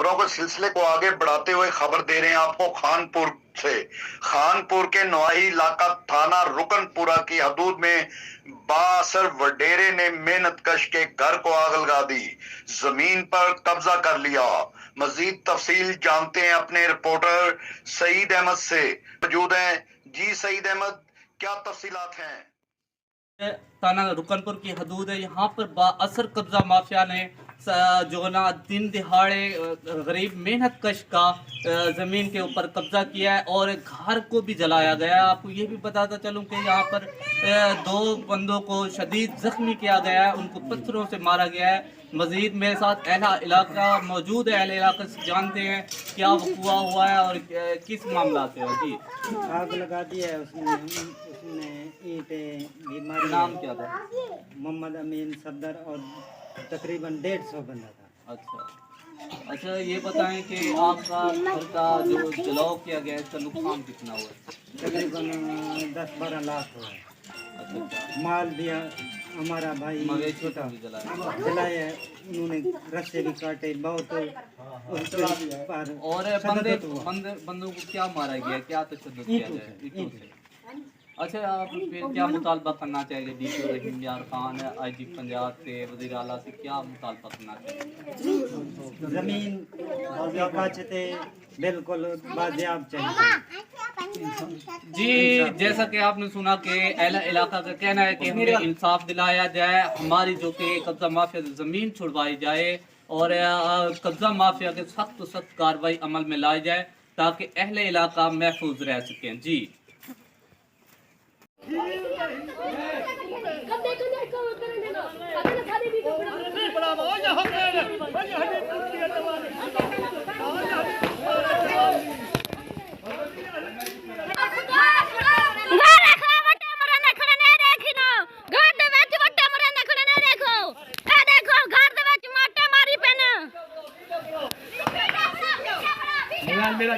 खबरों के सिलसिले को आगे बढ़ाते हुए खबर दे रहे हैं आपको खानपुर से। खानपुर के नवाही इलाका थाना रुकनपुरा की हदूद में बासर वडेरे ने मेहनतकश के घर को आग लगा दी, जमीन पर कब्जा कर लिया। मजीद तफसील जानते हैं अपने रिपोर्टर सईद अहमद से। मौजूद हैं। जी सईद अहमद, क्या तफसीलात हैं? थाना रुकनपुर की हदूद है। यहाँ पर बाअसर कब्जा माफिया ने जो ना दिन दिहाड़े गरीब मेहनत कश का ज़मीन के ऊपर कब्जा किया है और घर को भी जलाया गया है। आपको ये भी बताता चलूँ कि यहाँ पर दो बंदों को शदीद जख्मी किया गया है, उनको पत्थरों से मारा गया है। मजीद मेरे साथ अहला इलाका मौजूद है, अहले इलाका से जानते हैं क्या हुआ हुआ है और किस मामला से है। जी, आग लगा दी है उसने ईंटें भी मारी। नाम क्या था? मोहम्मद अमीन सदर और तकरीबन 150 बंदा था। अच्छा, ये बताएं कि आपका घर का जो जलाव किया गया है इसका नुकसान कितना हुआ है? तकरीबन 10-12 लाख हुआ है। अच्छा, माल भी हमारा भाई मवेशी छोटा भी जलाया। जलाया है, उन्होंने रस्से भी काटे बहुत पर और बंदों को क्या मारा गया, क्या तशद्दुद किया ईंटों गया? से, ईंटों ईंटों से। अच्छा, आप फिर क्या मुतालबा करना चाहिए डीसी रहीम यार खान IG पंजाब से, वज़ीर आला से क्या मुतालबा करना चाहिए? जमीन काचते बिल्कुल बाजियाब चाहिए। जी, जैसा कि आपने सुना कि अहला इलाका का कहना है कि हमें इंसाफ दिलाया जाए, हमारी जो कि कब्जा माफिया से ज़मीन छुड़वाई जाए और कब्जा माफिया के सख्त सख्त कार्रवाई अमल में लाई जाए ताकि अहले इलाका महफूज रह सकें। जी, मेरा